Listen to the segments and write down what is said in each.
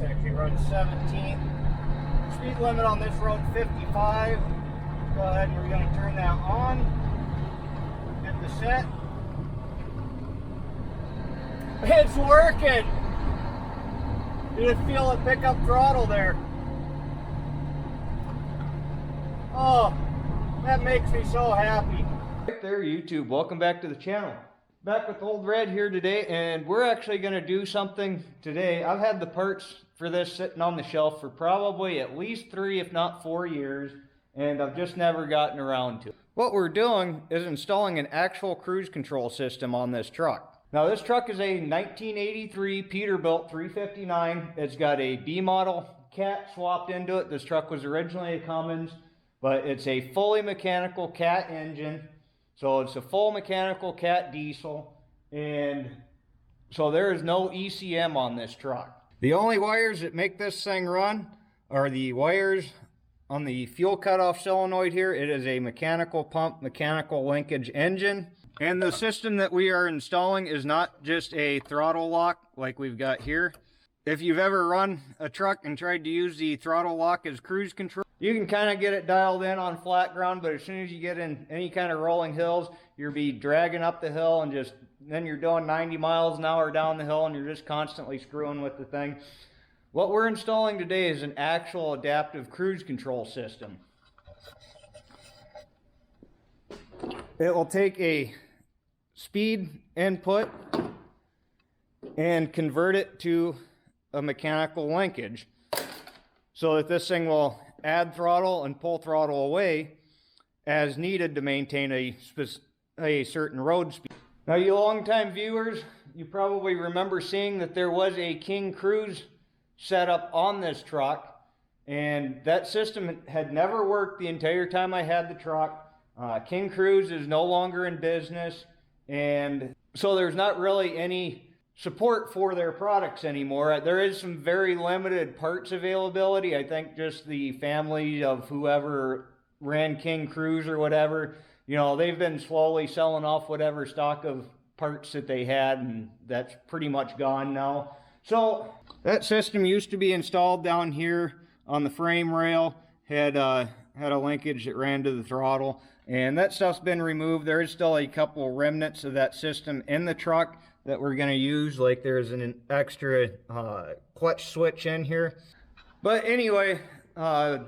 actually runs 17. Speed limit on this road 55. Go ahead and we're going to turn that on. Hit the set. It's working! You just feel it pick up throttle there. Oh, that makes me so happy. Right there, YouTube. Welcome back to the channel. Back with Old Red here today, and we're actually going to do something today. I've had the parts for this sitting on the shelf for probably at least 3 if not 4 years, and I've just never gotten around to it. What we're doing is installing an actual cruise control system on this truck. Now this truck is a 1983 Peterbilt 359. It's got a B model cat swapped into it. This truck was originally a Cummins, but it's a fully mechanical cat engine. So it's a full mechanical cat diesel, and so there is no ECM on this truck. The only wires that make this thing run are the wires on the fuel cutoff solenoid here. It is a mechanical pump, mechanical linkage engine. And the system that we are installing is not just a throttle lock like we've got here. If you've ever run a truck and tried to use the throttle lock as cruise control, you can kind of get it dialed in on flat ground, but as soon as you get in any kind of rolling hills, you'll be dragging up the hill and then you're doing 90 miles an hour down the hill and you're just constantly screwing with the thing. What we're installing today is an actual adaptive cruise control system. It will take a speed input and convert it to a mechanical linkage so that this thing will add throttle and pull throttle away as needed to maintain a certain road speed. Now, you longtime viewers, you probably remember seeing that there was a King Cruise setup on this truck, and that system had never worked the entire time I had the truck. King Cruise is no longer in business, and so there's not really any support for their products anymore. There is some very limited parts availability. I think just the family of whoever ran King Cruise or whatever, you know, they've been slowly selling off whatever stock of parts that they had, and that's pretty much gone now. So that system used to be installed down here on the frame rail, had a linkage that ran to the throttle, and that stuff's been removed. There is still a couple remnants of that system in the truck that we're going to use, like there's an extra clutch switch in here. But anyway, I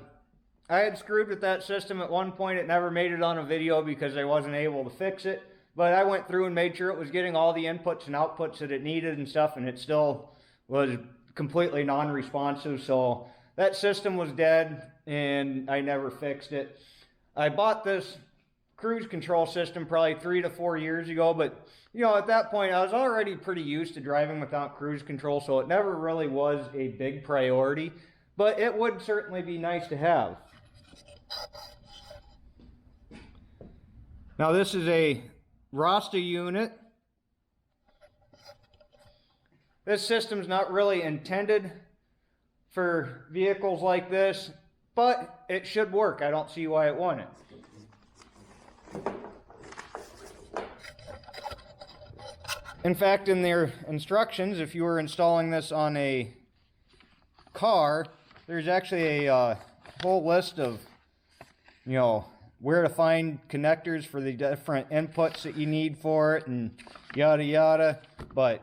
had screwed with that system at one point. It never made it on a video because I wasn't able to fix it, but I went through and made sure it was getting all the inputs and outputs that it needed and stuff, and it still was completely non-responsive. So that system was dead and I never fixed it. I bought this cruise control system probably 3 to 4 years ago, but you know, at that point I was already pretty used to driving without cruise control, so it never really was a big priority, but it would certainly be nice to have. Now this is a Rostra unit. This system's not really intended for vehicles like this, but it should work. I don't see why it wouldn't. In fact, in their instructions, if you were installing this on a car, there's actually a whole list of, you know, where to find connectors for the different inputs that you need for it and yada yada. But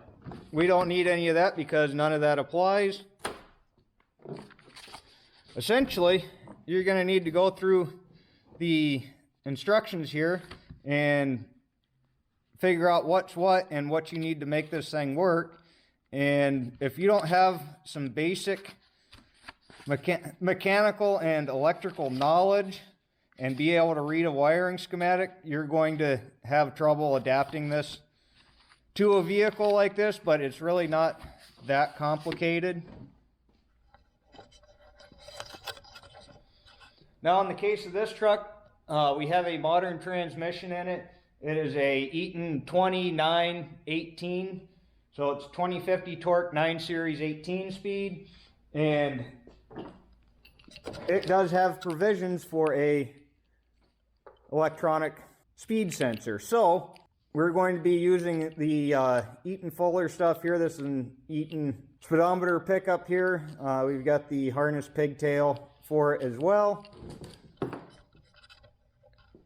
we don't need any of that because none of that applies. Essentially, you're going to need to go through the instructions here and figure out what's what and what you need to make this thing work. And if you don't have some basic mechanical and electrical knowledge and be able to read a wiring schematic, you're going to have trouble adapting this to a vehicle like this, but it's really not that complicated. Now in the case of this truck, we have a modern transmission in it. It is a Eaton 2918, so it's 2050 torque, 9 series 18 speed, and it does have provisions for a electronic speed sensor. So we're going to be using the Eaton Fuller stuff here. This is an Eaton speedometer pickup here. We've got the harness pigtail for it as well.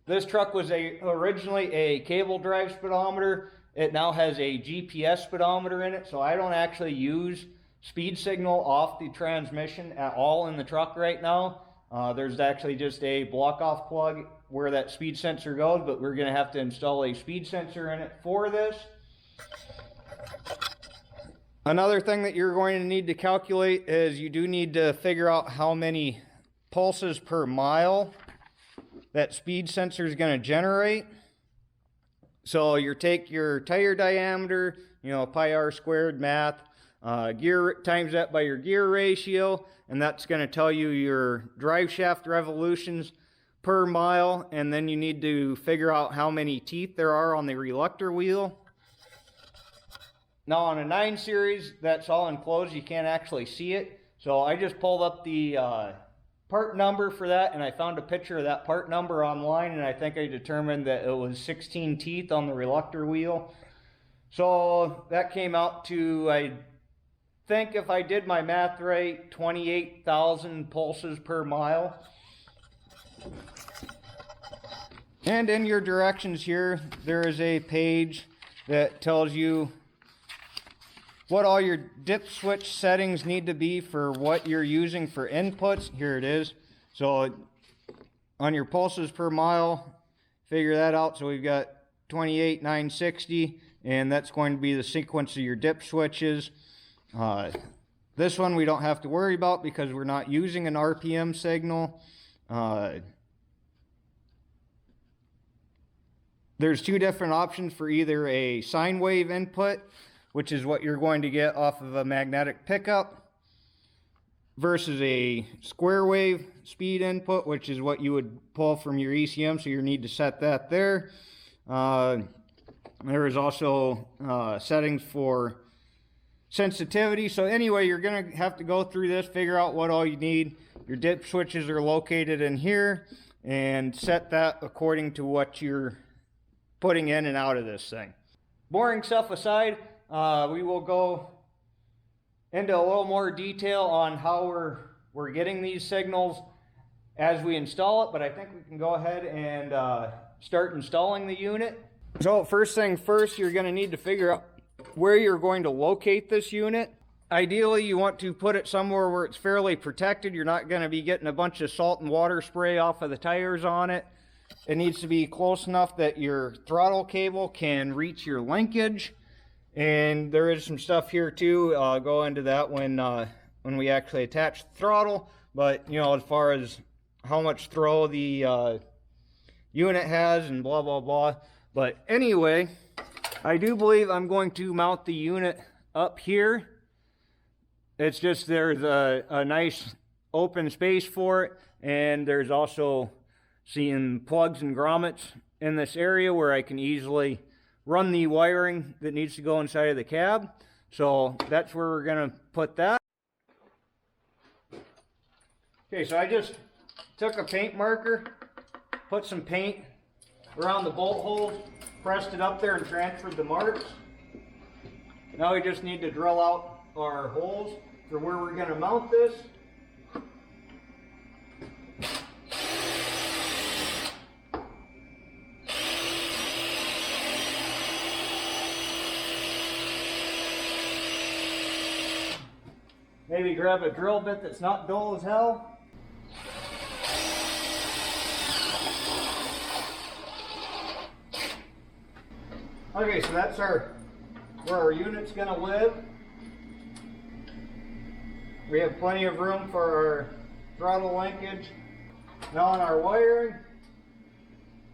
This truck was originally a cable drive speedometer. It now has a GPS speedometer in it, so I don't actually use speed signal off the transmission at all in the truck right now. There's actually just a block-off plug where that speed sensor goes, but we're going to have to install a speed sensor in it for this. Another thing that you're going to need to calculate is you do need to figure out how many pulses per mile that speed sensor is going to generate. So you take your tire diameter, pi r squared math, gear times that by your gear ratio, and that's going to tell you your drive shaft revolutions per mile, and then you need to figure out how many teeth there are on the reluctor wheel. Now on a 9 series, that's all enclosed, you can't actually see it, so I just pulled up the part number for that, and I found a picture of that part number online, and I think I determined that it was 16 teeth on the reluctor wheel. So that came out to, I think if I did my math right, 28,000 pulses per mile. And in your directions here, there is a page that tells you what all your dip switch settings need to be for what you're using for inputs. Here it is. So on your pulses per mile, figure that out. So we've got 28,960, and that's going to be the sequence of your dip switches. This one we don't have to worry about because we're not using an RPM signal. There's 2 different options for either a sine wave input, which is what you're going to get off of a magnetic pickup, versus a square wave speed input, which is what you would pull from your ECM, so you need to set that there. There is also settings for sensitivity. So anyway, you're going to have to go through this, figure out what all you need. Your dip switches are located in here, and set that according to what you're putting in and out of this thing. Boring stuff aside, we will go into a little more detail on how we're getting these signals as we install it, but I think we can go ahead and start installing the unit. So first thing first, you're going to need to figure out where you're going to locate this unit. Ideally, you want to put it somewhere where it's fairly protected. You're not going to be getting a bunch of salt and water spray off of the tires on it. It needs to be close enough that your throttle cable can reach your linkage. And there is some stuff here too. I'll go into that when we actually attach the throttle. But as far as how much throw the unit has and blah blah blah. But anyway, I do believe I'm going to mount the unit up here. It's just there's a nice open space for it, and there's also seeing plugs and grommets in this area where I can easily run the wiring that needs to go inside of the cab. So that's where we're going to put that. Okay, so I just took a paint marker, put some paint around the bolt holes, pressed it up there and transferred the marks. Now we just need to drill out our holes for where we're going to mount this. Maybe grab a drill bit that's not dull as hell. Okay, so that's where our unit's going to live. We have plenty of room for our throttle linkage. Now on our wiring,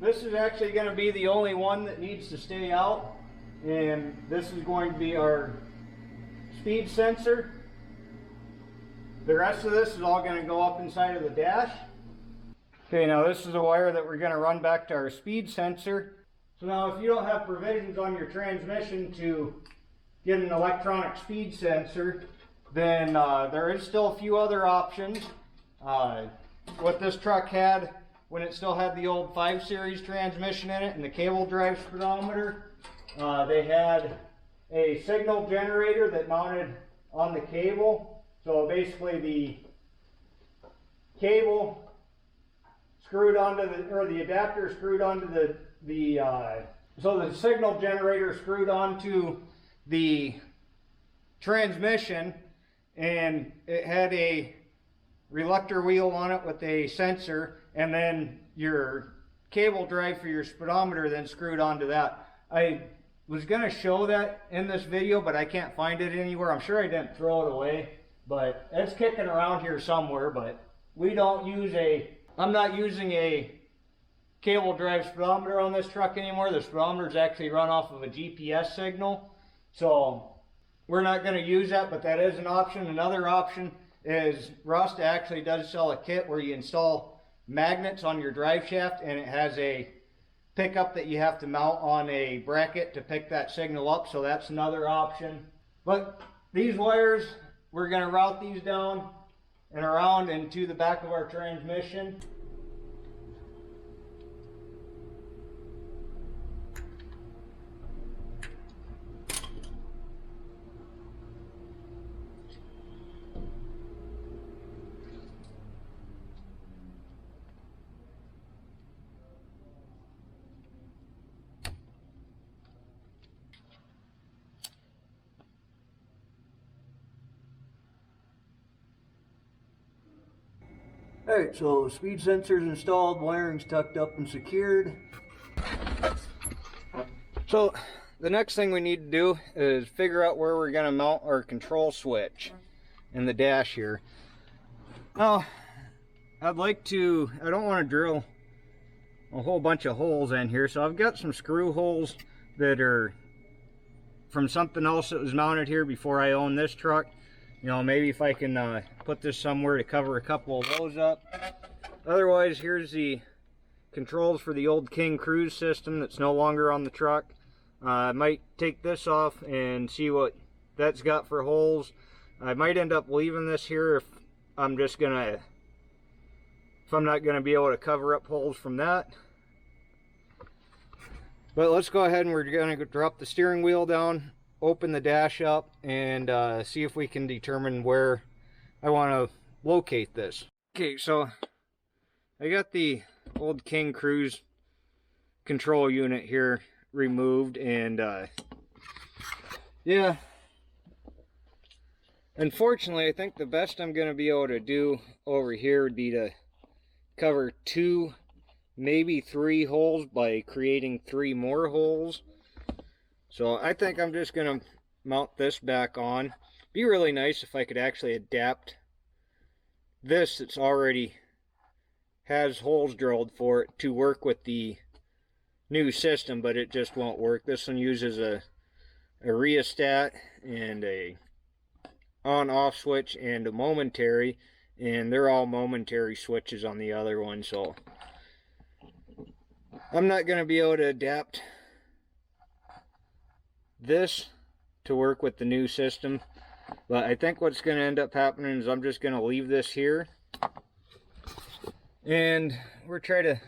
this is actually going to be the only one that needs to stay out. And this is going to be our speed sensor. The rest of this is all going to go up inside of the dash. Okay, now this is a wire that we're going to run back to our speed sensor. So now if you don't have provisions on your transmission to get an electronic speed sensor, then there is still a few other options. What this truck had when it still had the old 5 series transmission in it and the cable drive speedometer, They had a signal generator that mounted on the cable. So basically the cable screwed onto the adapter screwed onto so the signal generator screwed onto the transmission, and it had a reluctor wheel on it with a sensor, and then your cable drive for your speedometer then screwed onto that. I was going to show that in this video, but I can't find it anywhere. I'm sure I didn't throw it away, but it's kicking around here somewhere. But I'm not using a cable drive speedometer on this truck anymore. The speedometer is actually run off of a GPS signal, so we're not going to use that, but that is an option. Another option is Rostra actually does sell a kit where you install magnets on your drive shaft, and it has a pickup that you have to mount on a bracket to pick that signal up, so that's another option. But these wires, we're going to route these down and around into the back of our transmission. Alright, so speed sensors installed, wiring's tucked up and secured. So the next thing we need to do is figure out where we're going to mount our control switch in the dash here. Now, I don't want to drill a whole bunch of holes in here, so I've got some screw holes that are from something else that was mounted here before I owned this truck. You know, maybe if I can put this somewhere to cover a couple of those up. Otherwise, here's the controls for the old King Cruise system that's no longer on the truck. I might take this off and see what that's got for holes. I might end up leaving this here if I'm not going to be able to cover up holes from that. But let's go ahead and we're going to drop the steering wheel down, open the dash up, and see if we can determine where I want to locate this. Okay, so I got the old King Cruise control unit here removed, and yeah, unfortunately I think the best I'm going to be able to do over here would be to cover 2, maybe 3 holes by creating 3 more holes. So I think I'm just going to mount this back on. Be really nice if I could actually adapt this that's already has holes drilled for it to work with the new system, but it just won't work. This one uses a rheostat and a on-off switch and a momentary, and they're all momentary switches on the other one, so I'm not going to be able to adapt this to work with the new system. But I think what's going to end up happening is I'm just going to leave this here, and we're trying to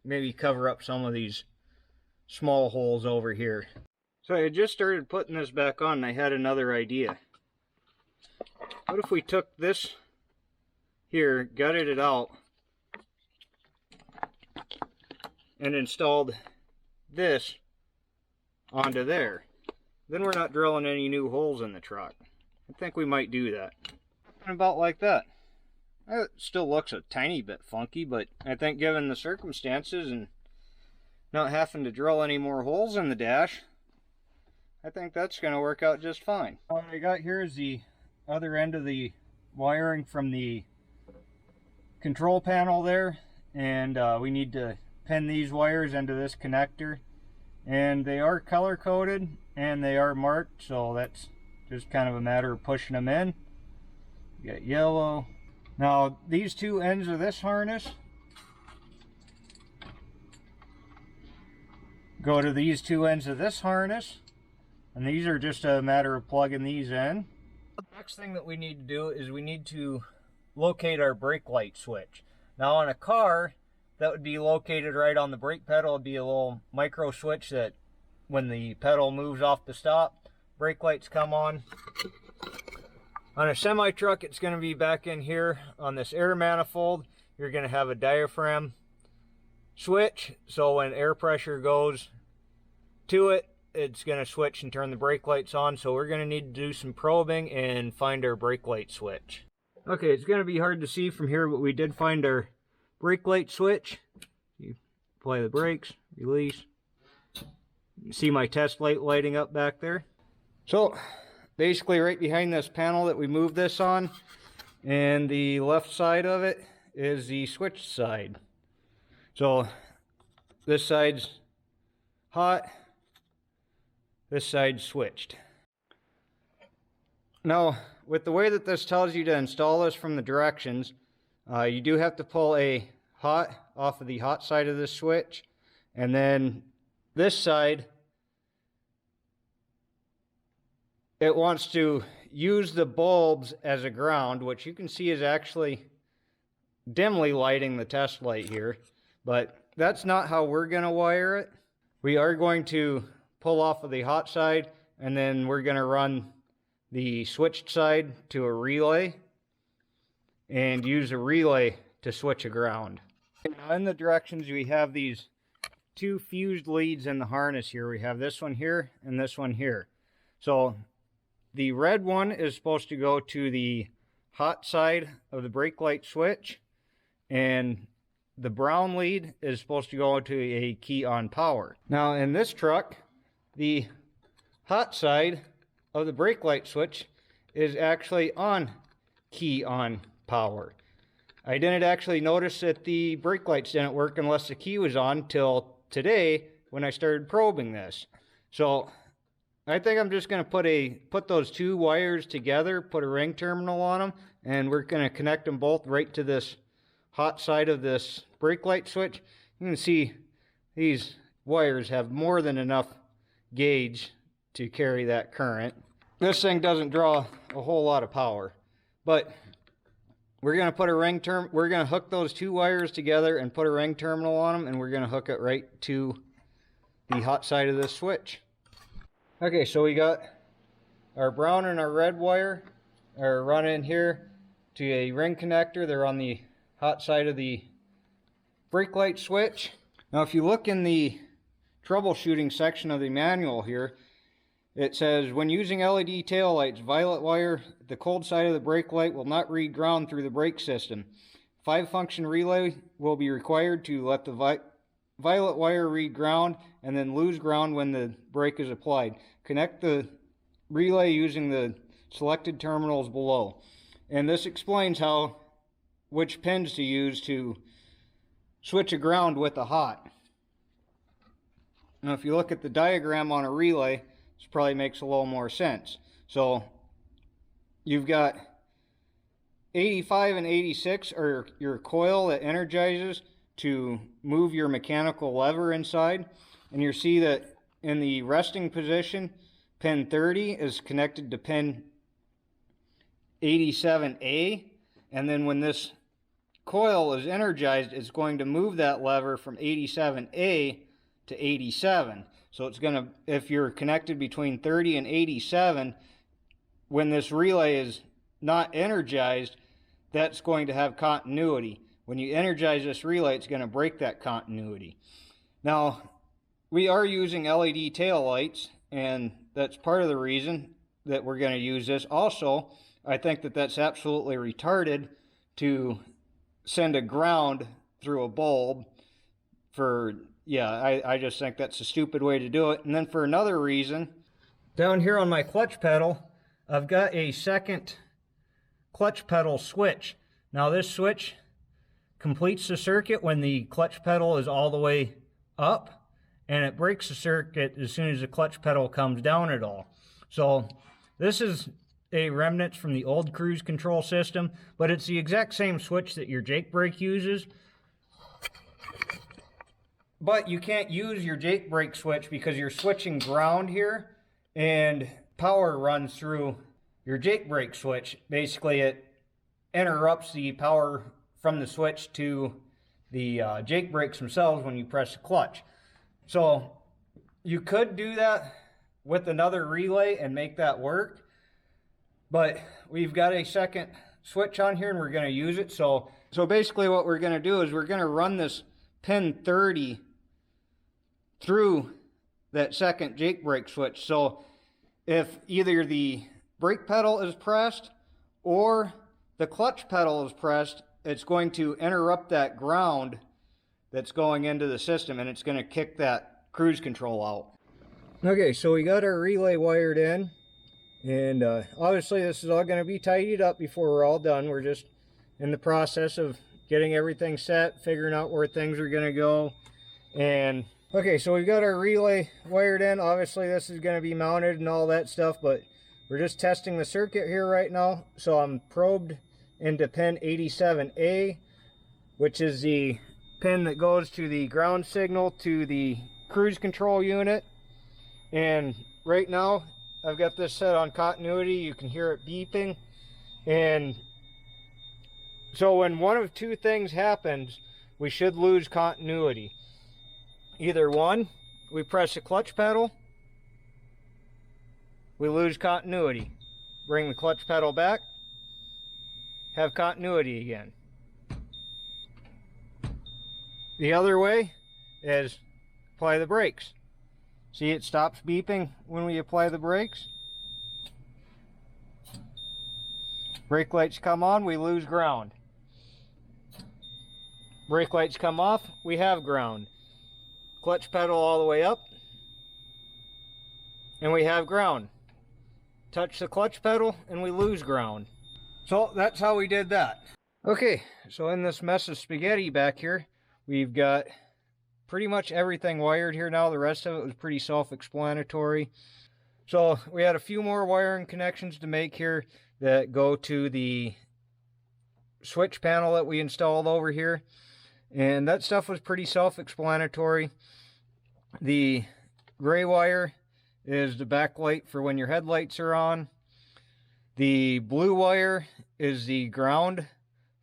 maybe cover up some of these small holes over here. So I just started putting this back on, and I had another idea. What if we took this here, gutted it out, and installed this onto there? Then we're not drilling any new holes in the truck. I think we might do that. About like that. It still looks a tiny bit funky, but I think given the circumstances and not having to drill any more holes in the dash, I think that's going to work out just fine. What I got here is the other end of the wiring from the control panel there, and we need to pin these wires into this connector, and they are color coded and they are marked, so that's just kind of a matter of pushing them in. You got yellow. Now these 2 ends of this harness go to these 2 ends of this harness, and these are just a matter of plugging these in. The next thing that we need to do is we need to locate our brake light switch. Now on a car, that would be located right on the brake pedal. It'd be a little micro switch that when the pedal moves off the stop, brake lights come on. On a semi truck, it's going to be back in here on this air manifold. You're going to have a diaphragm switch, so when air pressure goes to it, it's going to switch and turn the brake lights on. So we're going to need to do some probing and find our brake light switch. Okay, it's going to be hard to see from here, but we did find our brake light switch. You apply the brakes, release. You see my test light lighting up back there. So basically right behind this panel that we moved this on, and the left side of it is the switch side. So this side's hot, this side's switched. Now, with the way that this tells you to install this from the directions, you do have to pull a hot off of the hot side of the switch, and then this side, it wants to use the bulbs as a ground, which you can see is actually dimly lighting the test light here, but that's not how we're going to wire it. We are going to pull off of the hot side, and then we're going to run the switched side to a relay and use a relay to switch a ground. Now in the directions, we have these two fused leads in the harness here. We have this one here and this one here. So the red one is supposed to go to the hot side of the brake light switch, and the brown lead is supposed to go to a key on power. Now in this truck, the hot side of the brake light switch is actually on key on power. I didn't actually notice that the brake lights didn't work unless the key was on till today when I started probing this. So I think I'm just going to put those two wires together, put a ring terminal on them, and we're going to connect them both right to this hot side of this brake light switch. You can see these wires have more than enough gauge to carry that current. This thing doesn't draw a whole lot of power, but we're going to put a we're going to hook those two wires together and put a ring terminal on them, and we're going to hook it right to the hot side of this switch. Okay, so we got our brown and our red wire are running here to a ring connector. They're on the hot side of the brake light switch. Now if you look in the troubleshooting section of the manual here, it says, when using LED taillights, violet wire, the cold side of the brake light will not read ground through the brake system. 5-function relay will be required to let the violet wire read ground and then lose ground when the brake is applied. Connect the relay using the selected terminals below. And this explains which pins to use to switch a ground with a hot. Now if you look at the diagram on a relay, this probably makes a little more sense. So you've got 85 and 86 are your coil that energizes to move your mechanical lever inside. And you see that in the resting position, pin 30 is connected to pin 87A. And then when this coil is energized, it's going to move that lever from 87A to 87. So it's going to, if you're connected between 30 and 87, when this relay is not energized, that's going to have continuity. When you energize this relay, it's going to break that continuity. Now, we are using LED tail lights, and that's part of the reason that we're going to use this. Also, I think that that's absolutely retarded to send a ground through a bulb for, yeah, I just think that's a stupid way to do it. And then for another reason, down here on my clutch pedal, I've got a second clutch pedal switch. Now this switch completes the circuit when the clutch pedal is all the way up, and it breaks the circuit as soon as the clutch pedal comes down at all. So this is a remnant from the old cruise control system, but it's the exact same switch that your Jake brake uses. But you can't use your Jake brake switch because you're switching ground here, and power runs through your Jake brake switch. Basically, it interrupts the power from the switch to the Jake brakes themselves when you press the clutch. So You could do that with another relay and make that work, but we've got a second switch on here and we're going to use it. So basically what we're going to do is we're going to run this pin 30 through that second Jake brake switch. So if either the brake pedal is pressed or the clutch pedal is pressed, it's going to interrupt that ground that's going into the system, and it's going to kick that cruise control out. Okay, so we got our relay wired in, and obviously this is all going to be tidied up before we're all done. We're just in the process of getting everything set, figuring out where things are going to go. And okay, so we've got our relay wired in. Obviously this is going to be mounted and all that stuff, but we're just testing the circuit here right now. So I'm probed into pin 87A, which is the pin that goes to the ground signal to the cruise control unit. And right now I've got this set on continuity. You can hear it beeping. And so when one of two things happens, we should lose continuity. Either one, we press the clutch pedal, we lose continuity. Bring the clutch pedal back, have continuity again. The other way is apply the brakes. See, it stops beeping when we apply the brakes. Brake lights come on, we lose ground. Brake lights come off, we have ground. Clutch pedal all the way up, and we have ground. Touch the clutch pedal and we lose ground. So that's how we did that. Okay, so in this mess of spaghetti back here, we've got pretty much everything wired here now. The rest of it was pretty self-explanatory. So we had a few more wiring connections to make here that go to the switch panel that we installed over here. And that stuff was pretty self-explanatory. The gray wire is the backlight for when your headlights are on. The blue wire is the ground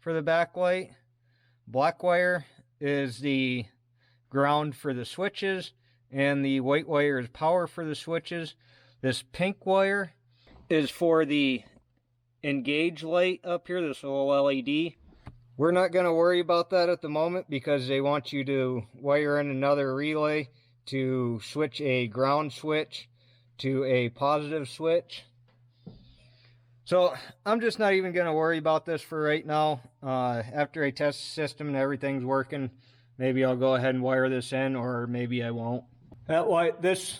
for the backlight. Black wire is the ground for the switches, and the white wire is power for the switches. This pink wire is for the engage light up here, this little LED. We're not going to worry about that at the moment because they want you to wire in another relay to switch a ground switch to a positive switch. So I'm just not even going to worry about this for right now. After I test the system and everything's working, maybe I'll go ahead and wire this in, or maybe I won't. This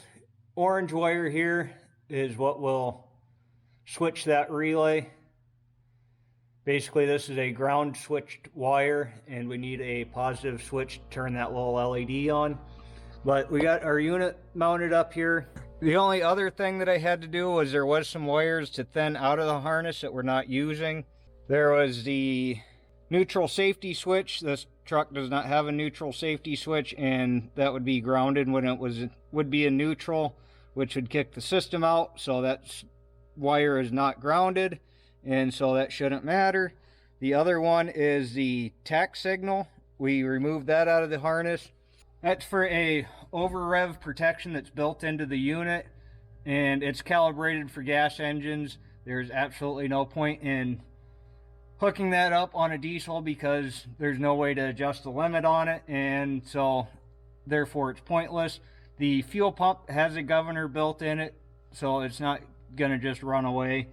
orange wire here is what will switch that relay. Basically, this is a ground switched wire, and we need a positive switch to turn that little LED on. But we got our unit mounted up here. The only other thing that I had to do was there was some wires to thin out of the harness that we're not using. There was the neutral safety switch. This truck does not have a neutral safety switch, and that would be grounded when it would be in neutral, which would kick the system out. So that wire is not grounded, and so that shouldn't matter. The other one is the tack signal. We removed that out of the harness. That's for a over rev protection that's built into the unit, and it's calibrated for gas engines. There's absolutely no point in hooking that up on a diesel because there's no way to adjust the limit on it, and so therefore it's pointless. The fuel pump has a governor built in it, so it's not gonna just run away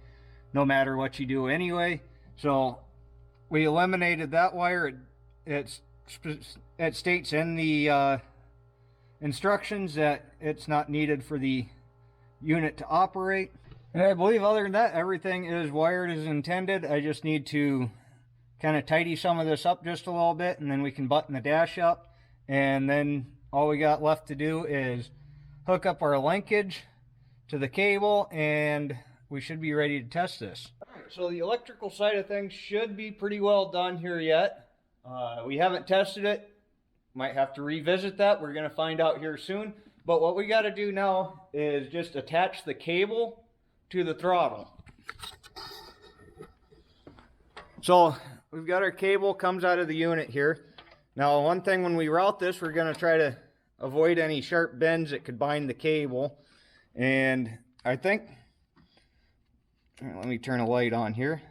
no matter what you do anyway. So we eliminated that wire. It states in the instructions that it's not needed for the unit to operate. And I believe other than that, everything is wired as intended. I just need to kind of tidy some of this up just a little bit, and then we can button the dash up. And then all we got left to do is hook up our linkage to the cable, and we should be ready to test this. All right, so the electrical side of things should be pretty well done here yet. We haven't tested it. Might have to revisit that. We're going to find out here soon. But what we got to do now is just attach the cable to the throttle. So we've got our cable, comes out of the unit here. Now one thing, when we route this, we're going to try to avoid any sharp bends that could bind the cable. And I think, let me turn a light on here.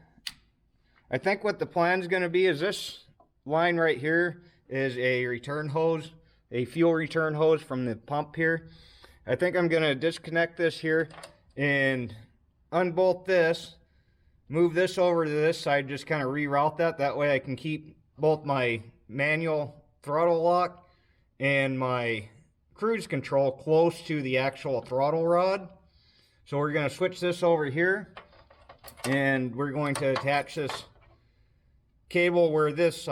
I think what the plan's going to be is this line right here is a return hose, a fuel return hose from the pump here. I think I'm going to disconnect this here and unbolt this, move this over to this side, just kind of reroute that. That way I can keep both my manual throttle lock and my cruise control close to the actual throttle rod. So we're going to switch this over here, and we're going to attach this cable where this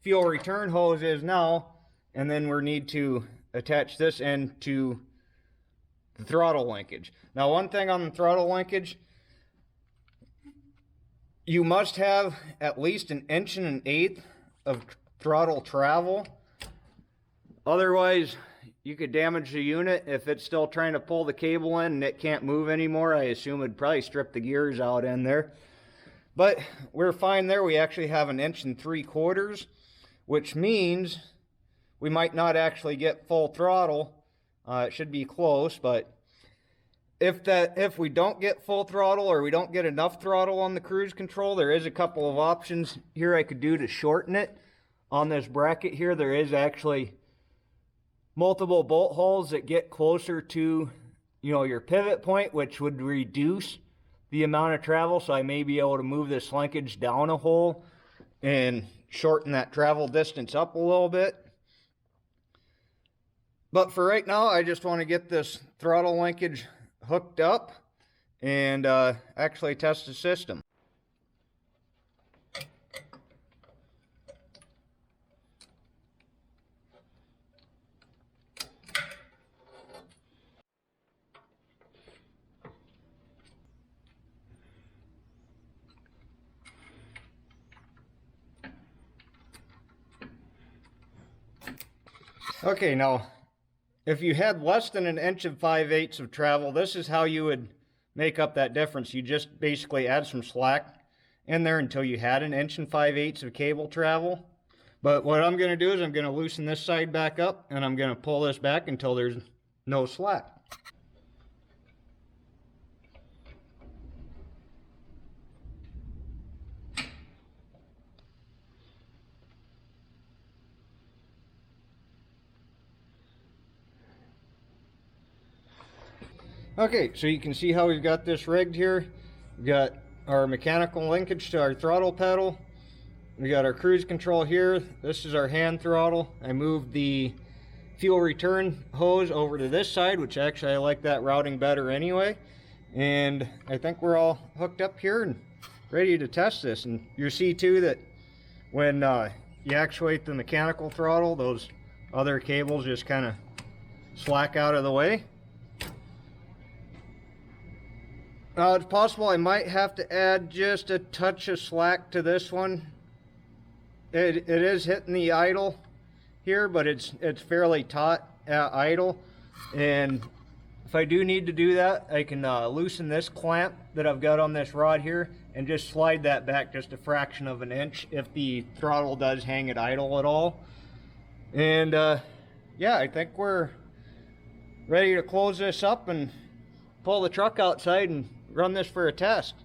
fuel return hose is now, and then we need to attach this end to the throttle linkage. Now, one thing on the throttle linkage, you must have at least 1 1/8 of throttle travel. Otherwise, you could damage the unit if it's still trying to pull the cable in and it can't move anymore. I assume it'd probably strip the gears out in there. But we're fine there. We actually have 1 3/4 inches, which means we might not actually get full throttle. It should be close, but if we don't get full throttle or we don't get enough throttle on the cruise control, there is a couple of options here I could do to shorten it. On this bracket here, there is actually multiple bolt holes that get closer to, your pivot point, which would reduce the amount of travel. So I may be able to move this linkage down a hole and shorten that travel distance up a little bit. But for right now, I just want to get this throttle linkage hooked up and actually test the system. Okay, now, if you had less than 1 5/8 inches of travel, this is how you would make up that difference. You just basically add some slack in there until you had 1 5/8 inches of cable travel. But what I'm going to do is I'm going to loosen this side back up, and I'm going to pull this back until there's no slack. Okay, so you can see how we've got this rigged here. We've got our mechanical linkage to our throttle pedal. We got our cruise control here. This is our hand throttle. I moved the fuel return hose over to this side, which actually I like that routing better anyway. And I think we're all hooked up here and ready to test this. And you see too that when you actuate the mechanical throttle, those other cables just kind of slack out of the way. It's possible I might have to add just a touch of slack to this one. It is hitting the idle here, but it's fairly taut at idle. And if I do need to do that, I can loosen this clamp that I've got on this rod here and just slide that back just a fraction of an inch if the throttle does hang at idle at all. And yeah, I think we're ready to close this up and pull the truck outside and run this for a test.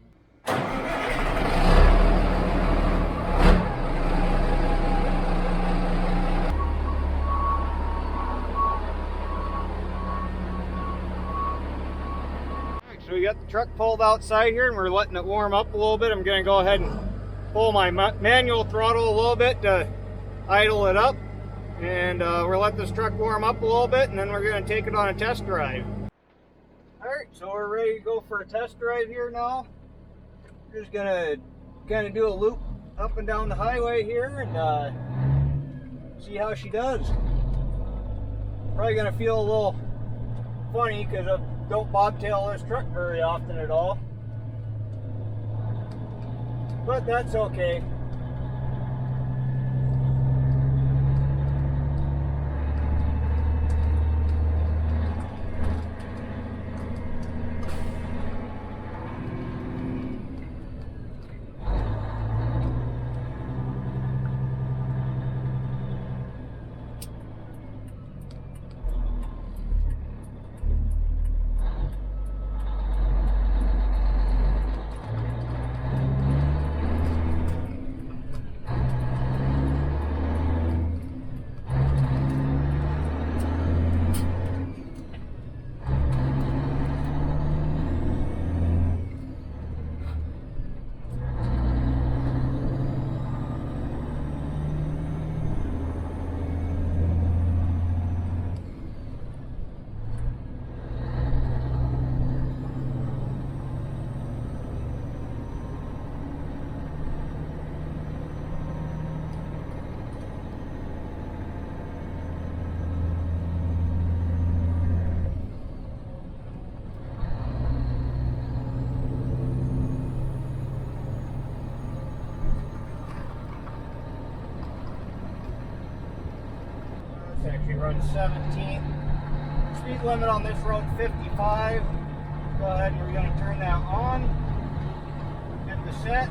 So we got the truck pulled outside here and we're letting it warm up a little bit. I'm going to go ahead and pull my manual throttle a little bit to idle it up. And we'll let this truck warm up a little bit and then we're going to take it on a test drive. Alright, so we're ready to go for a test drive here now. We're just going to kind of do a loop up and down the highway here and see how she does. Probably going to feel a little funny because I don't bobtail this truck very often at all. But that's okay. actually runs 17. Speed limit on this road 55. Go ahead and we're going to turn that on. Hit the set.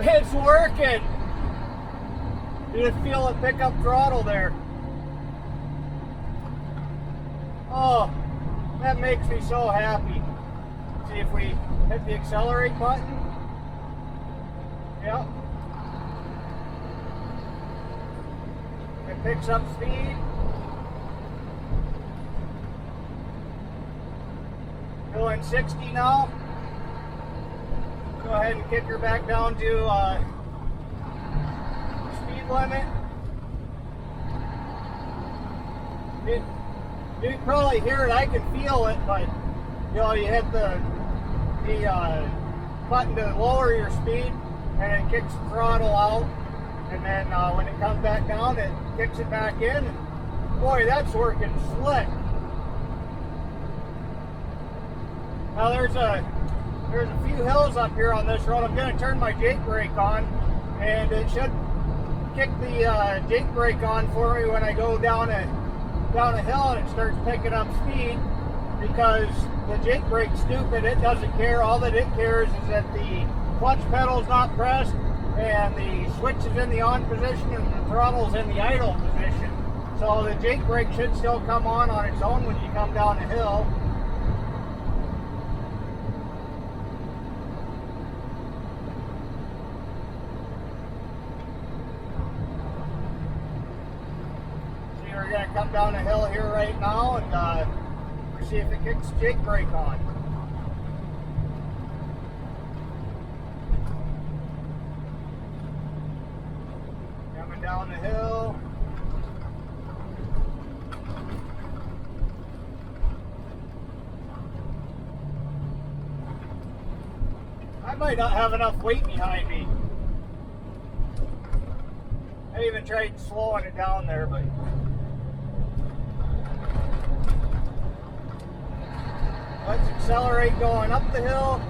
It's working! You can feel it pick up throttle there. Oh, that makes me so happy. See if we hit the accelerate button. Yep. It picks up speed. Going 60 now. Go ahead and kick her back down to speed limit. You can probably hear it. I can feel it, but you know, you hit the button to lower your speed, and it kicks the throttle out, and then when it comes back down, it kicks it back in. And boy, that's working slick. Now there's a few hills up here on this road. I'm going to turn my Jake brake on, and it should kick the Jake brake on for me when I go down a hill and it starts picking up speed, because the Jake brake's stupid. It doesn't care. All that it cares is that the clutch pedal's not pressed and the switch is in the on position and the throttle's in the idle position. So the Jake brake should still come on its own when you come down the hill. We're going to come down a hill here right now and we'll see if it kicks Jake brake on. Coming down the hill. I might not have enough weight behind me. I even tried slowing it down there, but let's accelerate going up the hill.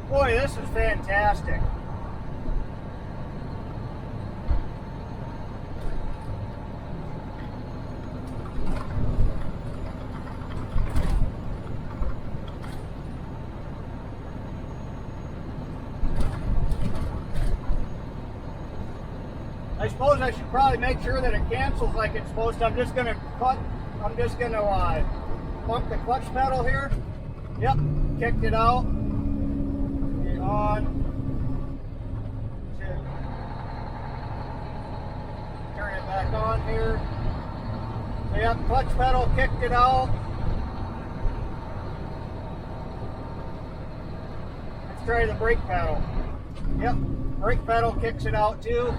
Boy, this is fantastic. I suppose I should probably make sure that it cancels like it's supposed to. I'm just gonna bump the clutch pedal here. Yep, kicked it out. Okay, on. Turn it back on here. So yep, clutch pedal, kicked it out. Let's try the brake pedal. Yep, brake pedal kicks it out too.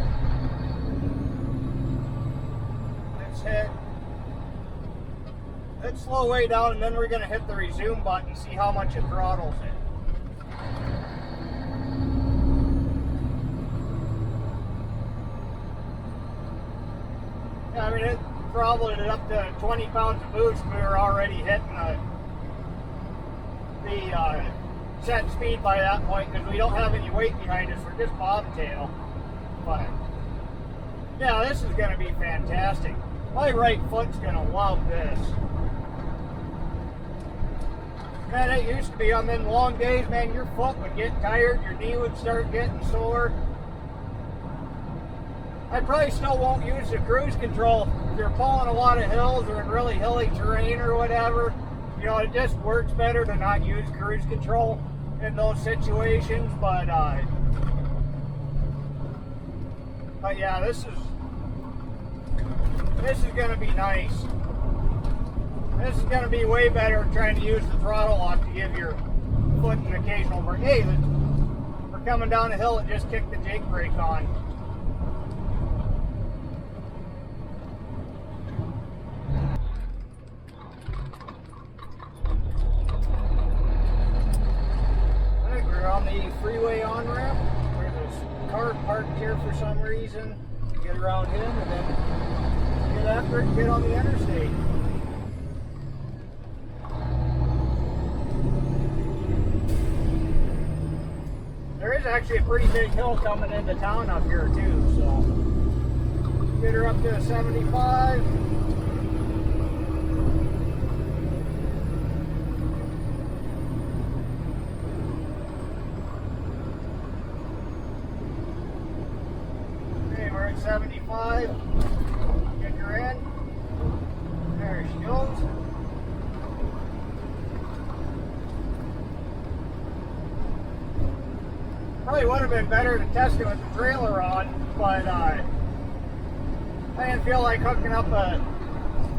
Let's slow way down, and then we're going to hit the resume button, see how much it throttles it. Yeah, I mean, it throttled it up to 20 pounds of boost. We were already hitting the set speed by that point, because we don't have any weight behind us. We're just bobtail. But yeah, this is going to be fantastic. My right foot's going to love this. Man, it used to be on them long days, man, your foot would get tired, your knee would start getting sore. I probably still won't use the cruise control if you're pulling a lot of hills or in really hilly terrain or whatever. You know, it just works better to not use cruise control in those situations. But yeah, this is going to be nice. This is going to be way better trying to use the throttle lock to give your foot an occasional break. Hey, we're coming down the hill and just kicked the Jake brake on. I think we're on the freeway on-ramp. There's this car parked here for some reason. Get around him and then it after it get on the interstate. There is actually a pretty big hill coming into town up here too, so get her up to 75. Okay, we're at 75. Get her in. There she goes. Probably would have been better to test it with the trailer on, but I didn't feel like hooking up a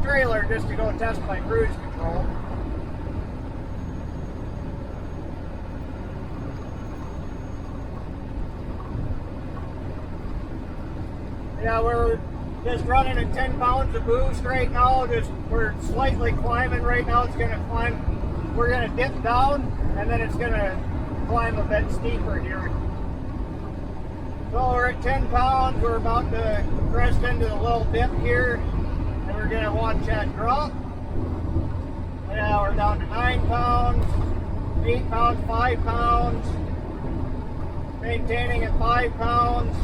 trailer just to go test my cruise control. Yeah, we're just running at 10 pounds of boost right now. We're slightly climbing right now. It's going to climb. We're going to dip down, and then it's going to climb a bit steeper here. So we're at 10 pounds. We're about to crest into the little dip here, and we're going to watch that drop. Now we're down to 9 pounds, 8 pounds, 5 pounds, maintaining at 5 pounds.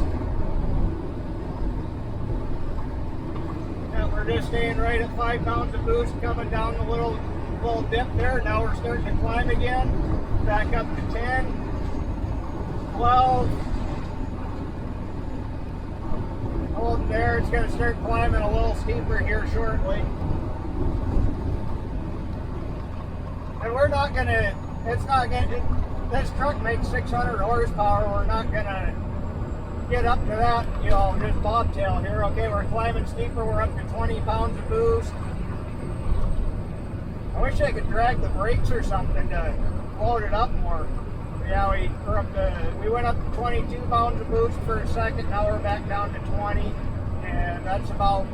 And we're just staying right at 5 pounds of boost, coming down the little dip there. Now we're starting to climb again, back up to 10, 12. Hold there, it's going to start climbing a little steeper here shortly. And we're not going to, this truck makes 600 horsepower. We're not going to get up to that, you know, just bobtail here. Okay, we're climbing steeper. We're up to 20 pounds of boost. I wish I could drag the brakes or something to load it up more. Yeah, we went up to 22 pounds of boost for a second. Now we're back down to 20, and that's about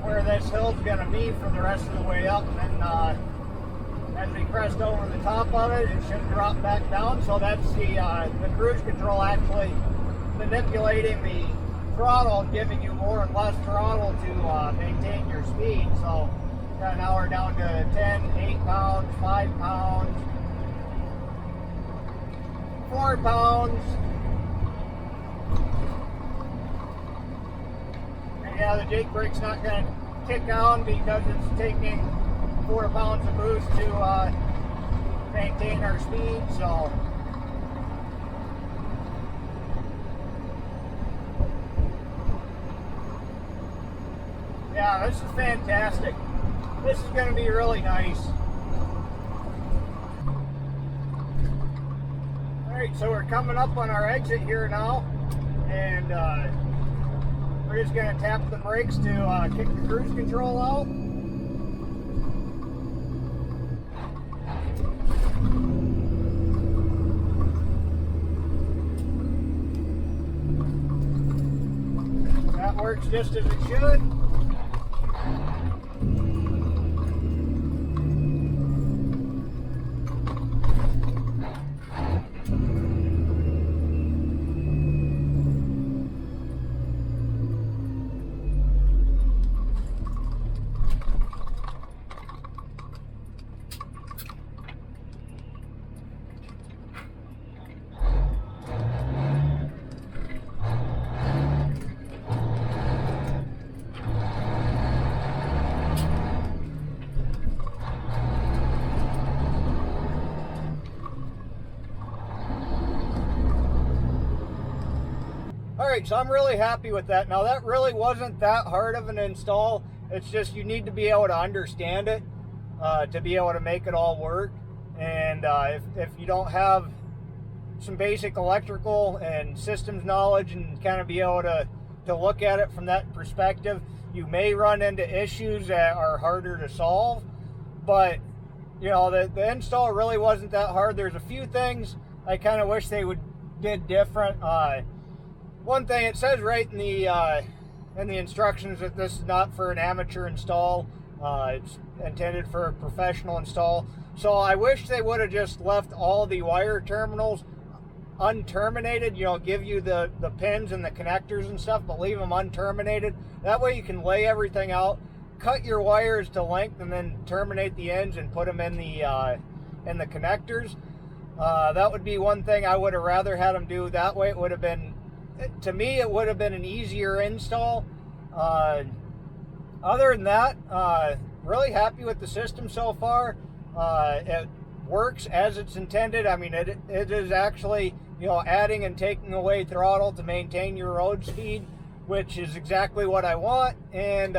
where this hill's going to be for the rest of the way up. And then as we crest over the top of it, it should drop back down. So that's the cruise control actually manipulating the throttle, giving you more and less throttle to maintain your speed. So now we're down to 10, 8 pounds, 5 pounds. 4 pounds. And yeah, the Jake brake's not going to kick on because it's taking 4 pounds of boost to maintain our speed. So yeah, this is fantastic. This is going to be really nice. Alright, so we're coming up on our exit here now, and we're just going to tap the brakes to kick the cruise control out. That works just as it should. Alright, so I'm really happy with that. Now that really wasn't that hard of an install. It's just you need to be able to understand it to be able to make it all work. And if you don't have some basic electrical and systems knowledge and kind of be able to look at it from that perspective, you may run into issues that are harder to solve. But you know, the install really wasn't that hard. There's a few things I kind of wish they did different. One thing, it says right in the instructions that this is not for an amateur install. It's intended for a professional install. So I wish they would have just left all the wire terminals unterminated, you know, give you the pins and the connectors and stuff, but leave them unterminated. That way you can lay everything out, cut your wires to length, and then terminate the ends and put them in the connectors. That would be one thing I would have rather had them do that way. It would have been, to me, it would have been an easier install. Other than that, really happy with the system so far. It works as it's intended. I mean, it is actually, you know, adding and taking away throttle to maintain your road speed, which is exactly what I want. And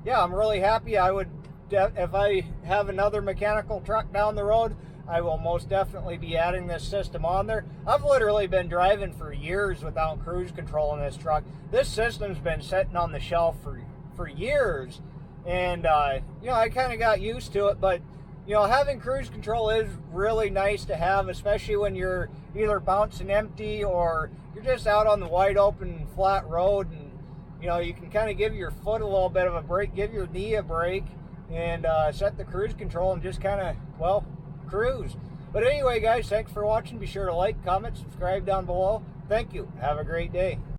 yeah, I'm really happy. I would, if I have another mechanical truck down the road, I will most definitely be adding this system on there. I've literally been driving for years without cruise control in this truck. This system's been sitting on the shelf for years, and you know, I kind of got used to it. But you know, having cruise control is really nice to have, especially when you're either bouncing empty or you're just out on the wide open flat road, and you know, you can kind of give your foot a little bit of a break, give your knee a break, and set the cruise control and just kind of, well, cruise. But anyway, guys, thanks for watching. Be sure to like, comment, subscribe down below. Thank you. Have a great day.